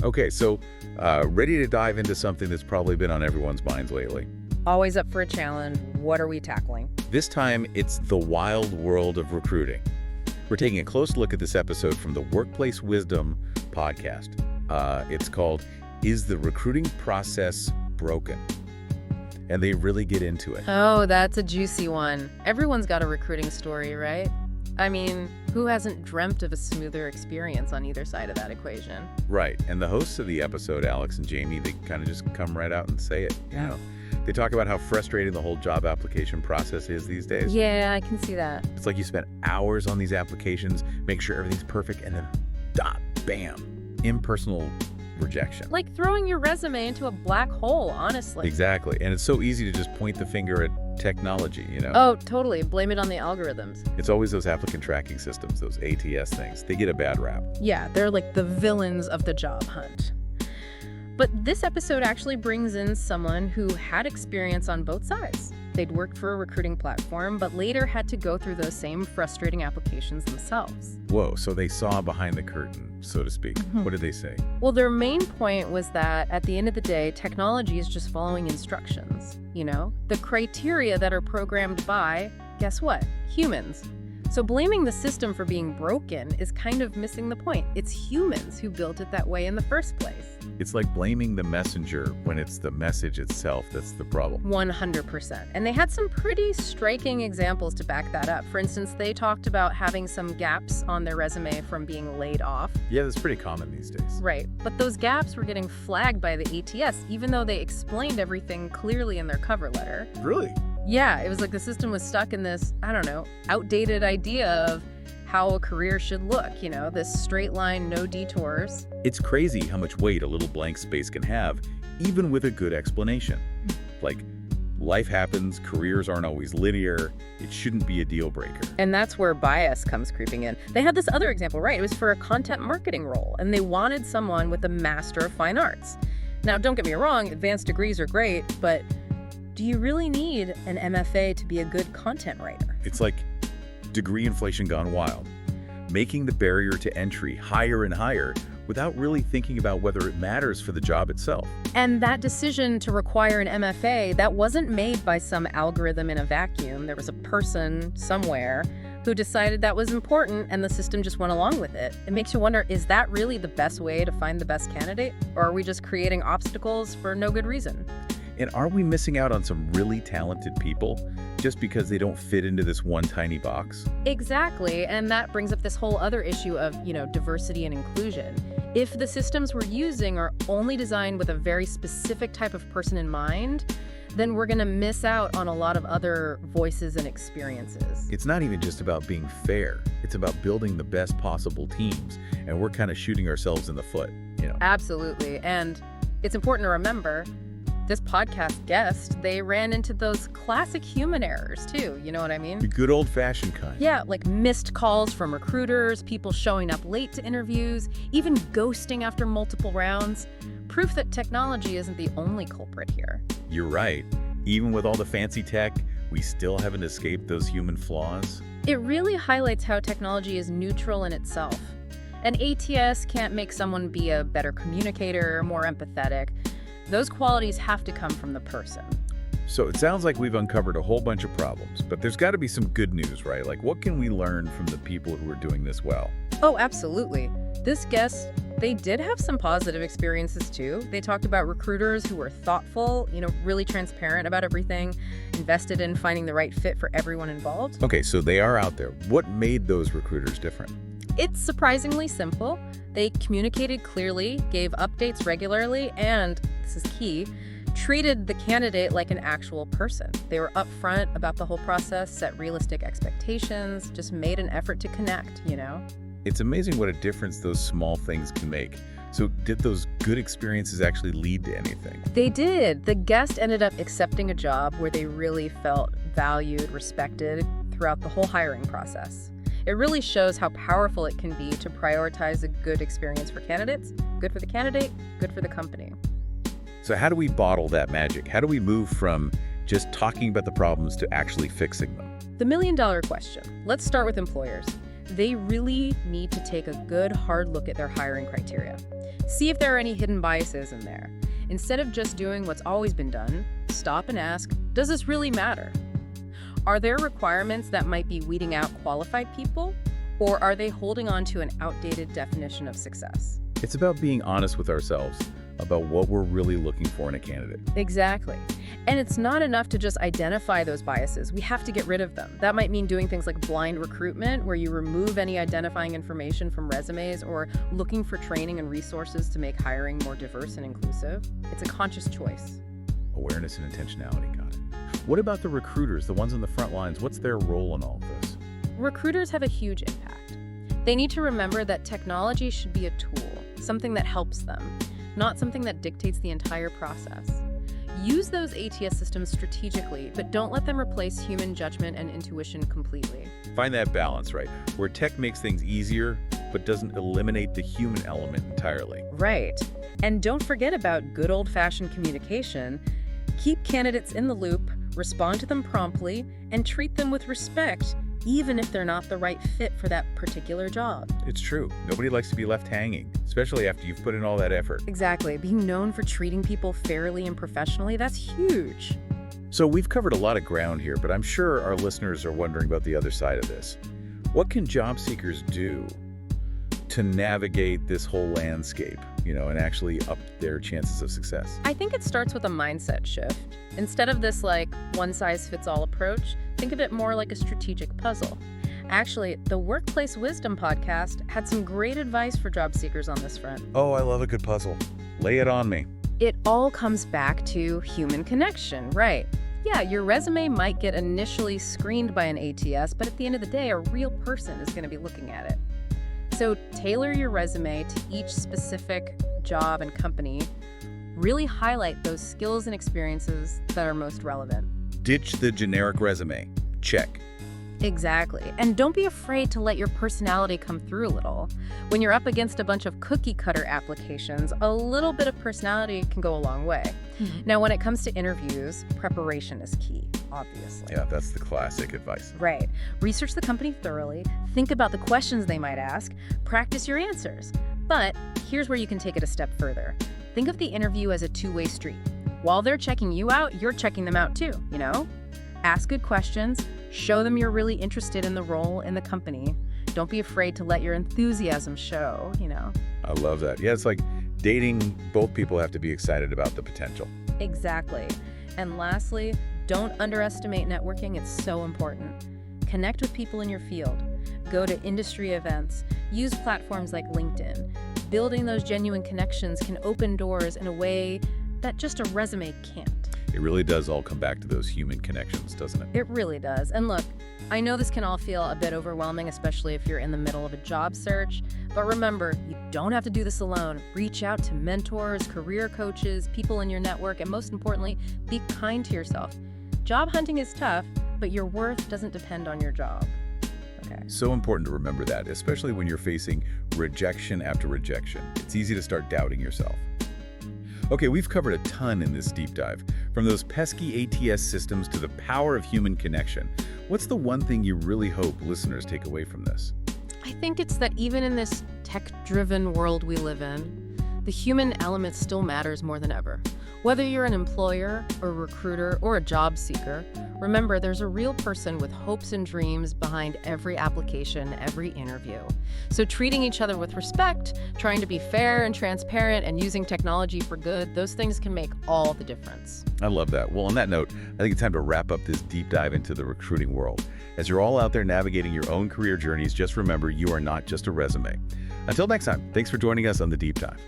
Okay, so ready to dive into something that's probably been on everyone's minds lately. Always up for a challenge. What are we tackling? This time, it's the wild world of recruiting. We're taking a close look at this episode from the Workplace Wisdom podcast. It's called, Is the Recruiting Process Broken? And they really get into it. Oh, that's a juicy one. Everyone's got a recruiting story, right? I mean, who hasn't dreamt of a smoother experience on either side of that equation? Right, and the hosts of the episode, Alex and Jamie, they kind of just come right out and say it, you know. They talk about how frustrating the whole job application process is these days. Yeah, I can see that. It's like you spend hours on these applications, make sure everything's perfect, and then bam, impersonal rejection. Like throwing your resume into a black hole, honestly. Exactly, and it's so easy to just point the finger at technology, you know? Oh, totally. Blame it on the algorithms. It's always those applicant tracking systems, those ATS things. They get a bad rap. Yeah, they're like the villains of the job hunt. But this episode actually brings in someone who had experience on both sides. They'd worked for a recruiting platform, but later had to go through those same frustrating applications themselves. Whoa, so they saw behind the curtain, so to speak. What did they say? Well, their main point was that at the end of the day, technology is just following instructions, you know? The criteria that are programmed by, guess what? Humans. So blaming the system for being broken is kind of missing the point. It's humans who built it that way in the first place. It's like blaming the messenger when it's the message itself that's the problem. 100%. And they had some pretty striking examples to back that up. For instance, they talked about having some gaps on their resume from being laid off. Yeah, that's pretty common these days. Right. But those gaps were getting flagged by the ATS, even though they explained everything clearly in their cover letter. Really? Yeah, it was like the system was stuck in this, I don't know, outdated idea of how a career should look, you know, this straight line, no detours. It's crazy how much weight a little blank space can have, even with a good explanation. Like, life happens, careers aren't always linear, it shouldn't be a deal breaker. And that's where bias comes creeping in. They had this other example, right? It was for a content marketing role, and they wanted someone with a Master of Fine Arts. Now, don't get me wrong, advanced degrees are great, but do you really need an MFA to be a good content writer? It's like degree inflation gone wild, making the barrier to entry higher and higher without really thinking about whether it matters for the job itself. And that decision to require an MFA, that wasn't made by some algorithm in a vacuum. There was a person somewhere who decided that was important, and the system just went along with it. It makes you wonder, is that really the best way to find the best candidate? Or are we just creating obstacles for no good reason? And are we missing out on some really talented people just because they don't fit into this one tiny box? Exactly, and that brings up this whole other issue of, diversity and inclusion. If the systems we're using are only designed with a very specific type of person in mind, then we're going to miss out on a lot of other voices and experiences. It's not even just about being fair. It's about building the best possible teams, and we're kind of shooting ourselves in the foot, you know. Absolutely, and it's important to remember this podcast guest, they ran into those classic human errors too, you know what I mean? The good old-fashioned kind. Yeah, like missed calls from recruiters, people showing up late to interviews, even ghosting after multiple rounds. Proof that technology isn't the only culprit here. You're right. Even with all the fancy tech, we still haven't escaped those human flaws. It really highlights how technology is neutral in itself. An ATS can't make someone be a better communicator, more empathetic. Those qualities have to come from the person. So it sounds like we've uncovered a whole bunch of problems, but there's got to be some good news, right? Like, what can we learn from the people who are doing this well? Oh, absolutely. This guest, they did have some positive experiences too. They talked about recruiters who were thoughtful, really transparent about everything, invested in finding the right fit for everyone involved. Okay, so they are out there. What made those recruiters different? It's surprisingly simple. They communicated clearly, gave updates regularly, and, this is key, treated the candidate like an actual person. They were upfront about the whole process, set realistic expectations, just made an effort to connect, It's amazing what a difference those small things can make. So did those good experiences actually lead to anything? They did. The guest ended up accepting a job where they really felt valued, respected throughout the whole hiring process. It really shows how powerful it can be to prioritize a good experience for candidates, good for the candidate, good for the company. So how do we bottle that magic? How do we move from just talking about the problems to actually fixing them? The million-dollar question. Let's start with employers. They really need to take a good, hard look at their hiring criteria. See if there are any hidden biases in there. Instead of just doing what's always been done, stop and ask, does this really matter? Are there requirements that might be weeding out qualified people? Or are they holding on to an outdated definition of success? It's about being honest with ourselves about what we're really looking for in a candidate. Exactly. And it's not enough to just identify those biases. We have to get rid of them. That might mean doing things like blind recruitment, where you remove any identifying information from resumes, or looking for training and resources to make hiring more diverse and inclusive. It's a conscious choice. Awareness and intentionality, got it. What about the recruiters, the ones on the front lines? What's their role in all of this? Recruiters have a huge impact. They need to remember that technology should be a tool, something that helps them, not something that dictates the entire process. Use those ATS systems strategically, but don't let them replace human judgment and intuition completely. Find that balance, right? Where tech makes things easier, but doesn't eliminate the human element entirely. Right. And don't forget about good old-fashioned communication. Keep candidates in the loop, respond to them promptly, and treat them with respect, even if they're not the right fit for that particular job. It's true. Nobody likes to be left hanging, especially after you've put in all that effort. Exactly. Being known for treating people fairly and professionally, that's huge. So we've covered a lot of ground here, but I'm sure our listeners are wondering about the other side of this. What can job seekers do to navigate this whole landscape, and actually up their chances of success? I think it starts with a mindset shift. Instead of this one-size-fits-all approach, think of it more like a strategic puzzle. Actually, the Workplace Wisdom podcast had some great advice for job seekers on this front. Oh, I love a good puzzle. Lay it on me. It all comes back to human connection, right? Yeah, your resume might get initially screened by an ATS, but at the end of the day, a real person is going to be looking at it. So tailor your resume to each specific job and company. Really highlight those skills and experiences that are most relevant. Ditch the generic resume. Check. Exactly. And don't be afraid to let your personality come through a little. When you're up against a bunch of cookie-cutter applications, a little bit of personality can go a long way. Now, when it comes to interviews, preparation is key, obviously. Yeah, that's the classic advice. Right. Research the company thoroughly, think about the questions they might ask, practice your answers. But here's where you can take it a step further. Think of the interview as a two-way street. While they're checking you out, you're checking them out too, Ask good questions, show them you're really interested in the role in the company. Don't be afraid to let your enthusiasm show, I love that. Yeah, it's like dating, both people have to be excited about the potential. Exactly. And lastly, don't underestimate networking. It's so important. Connect with people in your field. Go to industry events. Use platforms like LinkedIn. Building those genuine connections can open doors in a way that just a resume can't. It really does all come back to those human connections, doesn't it? It really does. And look, I know this can all feel a bit overwhelming, especially if you're in the middle of a job search. But remember, you don't have to do this alone. Reach out to mentors, career coaches, people in your network, and most importantly, be kind to yourself. Job hunting is tough, but your worth doesn't depend on your job. Okay. So important to remember that, especially when you're facing rejection after rejection. It's easy to start doubting yourself. Okay, we've covered a ton in this deep dive, from those pesky ATS systems to the power of human connection. What's the one thing you really hope listeners take away from this? I think it's that even in this tech-driven world we live in, the human element still matters more than ever. Whether you're an employer, a recruiter, or a job seeker, remember there's a real person with hopes and dreams behind every application, every interview. So treating each other with respect, trying to be fair and transparent, and using technology for good, those things can make all the difference. I love that. Well, on that note, I think it's time to wrap up this deep dive into the recruiting world. As you're all out there navigating your own career journeys, just remember you are not just a resume. Until next time, thanks for joining us on The Deep Dive.